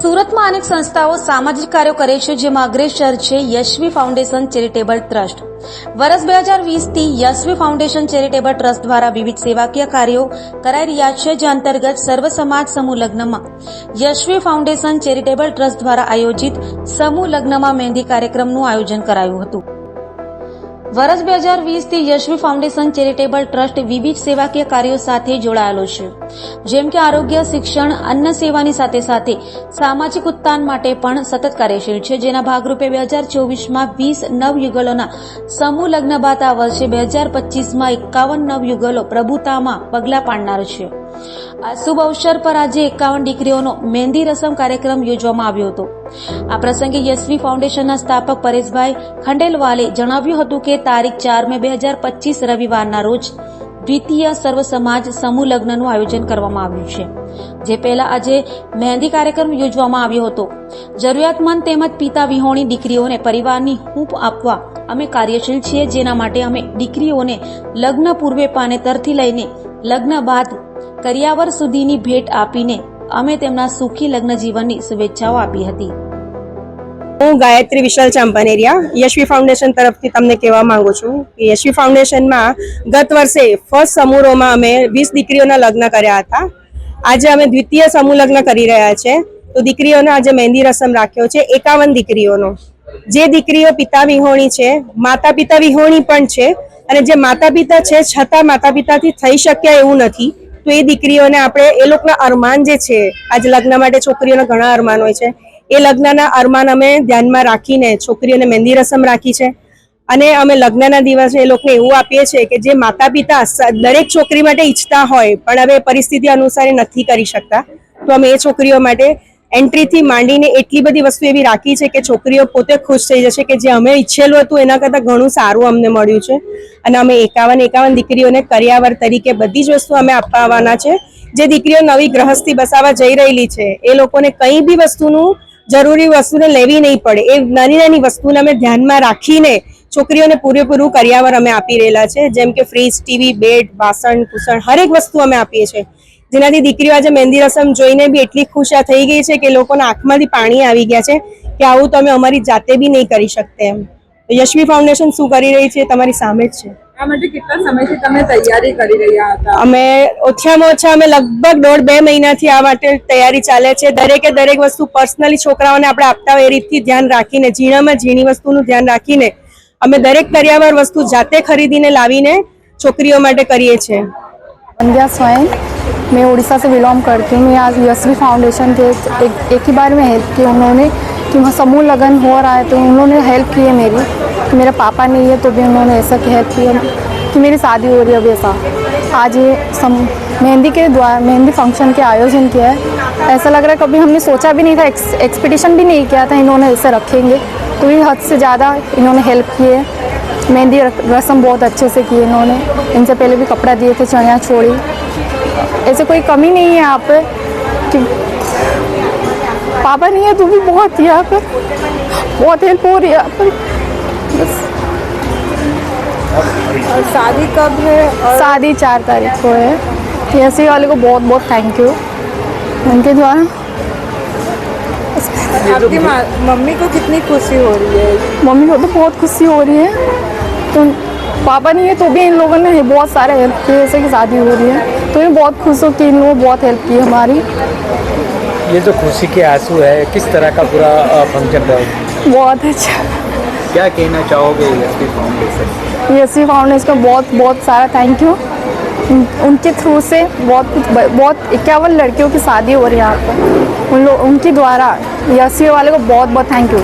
સુરતમાં અનેક સંસ્થાઓ સામાજિક કાર્યો કરે છે, જેમાં અગ્રેસર છે યશવી ફાઉન્ડેશન ચેરિટેબલ ટ્રસ્ટ। વર્ષ 2020થી યશવી ફાઉન્ડેશન ચેરિટેબલ ટ્રસ્ટ દ્વારા વિવિધ સેવાકીય કાર્યો કરાઈ રહ્યા છે, જે અંતર્ગત સર્વ સમાજ સમૂહ લગ્નમાં યશવી ફાઉન્ડેશન ચેરિટેબલ ટ્રસ્ટ દ્વારા આયોજિત સમૂહ લગ્નમાં મહેંદી કાર્યક્રમનું આયોજન કરાયું હતું। વર્ષ 2020થી યશવી ફાઉન્ડેશન ચેરિટેબલ ટ્રસ્ટ વિવિધ સેવાકીય કાર્યો સાથે જોડાયેલો છે, જેમ કે આરોગ્ય, શિક્ષણ, અન્ન સેવાની સાથે સાથે સામાજિક ઉત્થાન માટે પણ સતત કાર્યશીલ છે, જેના ભાગરૂપે 2024માં 20 નવયુગલોના સમૂહ લગ્ન બાદ આ વર્ષે 2025માં 51 નવયુગલો પ્રભુતામાં પગલાં પાડનાર છે। આ શુભ અવસર પર આજે 51 દીકરીઓનો મહેંદી રસમ કાર્યક્રમ યોજવામાં આવ્યો હતો। આ પ્રસંગે યશવી ફાઉન્ડેશનના સ્થાપક પરેશભાઈ ખંડેલવાલે જણાવ્યું હતું કે તારીખ 4 મે 2025 રવિવારના રોજ દ્વિતીય સર્વ સમાજ સમૂહ લગ્નનું આયોજન કરવામાં આવ્યું છે, જે પહેલા આજે મહેંદી કાર્યક્રમ યોજવામાં આવ્યો હતો। જરૂરિયાતમંદ તેમજ પિતા વિહોણી દીકરીઓને પરિવારની હૂંફ આપવા અમે કાર્યશીલ છીએ, જેના માટે અમે દીકરીઓને લગ્ન પૂર્વે પાનેતરથી લઈને લગ્ન બાદ કરિયાવર સુધીની ભેટ આપીને અમે તેમના સુખી લગ્ન જીવનની શુભેચ્છાઓ આપી હતી। હું ગાયત્રી વિશાલ ચાંપાનેરિયા યશવી ફાઉન્ડેશન तरफથી તમને કહેવા માંગુ છું કે યશવી ફાઉન્ડેશનમાં ગત વર્ષે ફર્સ્ટ સમૂહમાં અમે 20 દીકરીઓના લગ્ન કર્યા હતા। આજે અમે દ્વિતીય સમૂહ લગ્ન કરી રહ્યા છે, તો દીકરીઓનો આજે મહેંદી રસમ રાખ્યો છે 51 દીકરીઓનો। જે દીકરીઓ પિતા વિહોણી છે, માતા પિતા વિહોણી પણ છે, અને જે માતા પિતા છે છતાં માતા પિતાથી થઈ શક્યા એવું નથી, તો એ દીકરીઓને આપણે એ લોકોના અરમાન જે છે, આજે લગ્ન માટે છોકરીઓના ઘણા અરમાન હોય છે, એ લગ્નના અરમાન અમે ધ્યાનમાં રાખીને છોકરીઓને મહેંદી રસમ રાખી છે। અને અમે લગ્નના દિવસે એ લોકોને એવું આપીએ છીએ કે જે માતા પિતા દરેક છોકરી માટે ઈચ્છતા હોય પણ હવે પરિસ્થિતિ અનુસાર નથી કરી શકતા, તો અમે એ છોકરીઓ માટે એન્ટ્રીથી માંડીને એટલી બધી વસ્તુ એવી રાખી છે કે છોકરીઓ પોતે ખુશ થઈ જશે કે જે અમે ઈચ્છેલું હતું એના કરતાં ઘણું સારું અમને મળ્યું છે। અને અમે 51 દીકરીઓને કરિયાવર તરીકે બધી જ વસ્તુ અમે આપવા આવવાના છે। જે દીકરીઓ નવી ગ્રહસ્થી બસાવવા જઈ રહેલી છે એ લોકોને કંઈ બી વસ્તુનું જરૂરી વસ્તુને લેવી નહીં પડે, એ નાની નાની વસ્તુને અમે ધ્યાનમાં રાખીને છોકરીઓને પૂરેપૂરું કરિયાવર અમે આપી રહેલા છે, જેમ કે ફ્રીજ, ટીવી, બેડ, વાસણ, કુસણ હરેક વસ્તુ અમે આપીએ છીએ, જેનાથી દીકરીઓ આજે મહેંદી રસમ જોઈને બી એટલી ખુશ થઈ ગઈ છે કે લોકોના આંખમાંથી પાણી આવી ગયા છે કે આવું તો અમે અમારી જાતે બી નહીં કરી શકતે એમ। યશવી ફાઉન્ડેશન શું કરી રહી છે તમારી સામે જ છે। આ માટે કેટલા સમયથી તમે તૈયારી કરી રહ્યા હતા? અમે ઓછામાં ઓછા અમે લગભગ 1.5-2 મહિનાથી આ માટે તૈયારી ચાલે છે। દરેકે દરેક વસ્તુ પર્સનલી છોકરાઓને આપણે આપતા હોય એ રીતથી ધ્યાન રાખીને, ઝીણામાં ઝીણી વસ્તુનું ધ્યાન રાખીને અમે દરેક કરિયાવર વસ્તુ જાતે ખરીદીને લાવીને છોકરીઓ માટે કરીએ છીએ। संध्या स्वयं, मैं उड़ीसा से बिलोंग करती हूँ। मैं आज यशवी फाउंडेशन के एक ही बार में हेल्प की उन्होंने, कि वहाँ समूह लगन हो रहा है तो उन्होंने हेल्प की है मेरी। कि मेरा पापा नहीं है तो भी उन्होंने ऐसा की हेल्प की कि मेरी शादी हो रही है। अब ऐसा आज ये मेहंदी के द्वारा मेहंदी फंक्शन के आयोजन किया है, ऐसा लग रहा है कभी हमने सोचा भी नहीं था, एक्सपेक्टेशन भी नहीं किया था इन्होंने ऐसे रखेंगे, तो ये हद से ज़्यादा इन्होंने हेल्प की है। मेहंदी रस्म बहुत अच्छे से की इन्होंने, इनसे पहले भी कपड़ा दिए थे, चनिया छोड़ी, ऐसे कोई कमी नहीं है यहाँ पे। कि पापा नहीं है तो भी बहुत यहाँ पर बहुत हेल्प हो रही है यहाँ पर। बस। और शादी कब है? शादी 4 तारीख को है। यशवी वाले को बहुत बहुत थैंक यू उनके द्वारा। आपकी मम्मी को कितनी खुशी हो रही है? मम्मी को तो बहुत खुशी हो रही है, तो पापा नहीं है तो भी इन लोगों ने बहुत सारे हेल्प किए, जैसे कि शादी हो रही है तो मैं बहुत खुश हूँ कि इन लोगों ने बहुत हेल्प की हमारी। ये जो खुशी के आंसू है, किस तरह का पूरा फंक्शन रहा? बहुत अच्छा। क्या कहना चाहोगे यशवी फाउंडेशन? यशवी फाउंडेशन को बहुत बहुत सारा थैंक यू। उनके थ्रू से बहुत 51 लड़कियों की शादी हो रही है यहाँ पर, उनके द्वारा यशवी वाले को बहुत बहुत थैंक यू।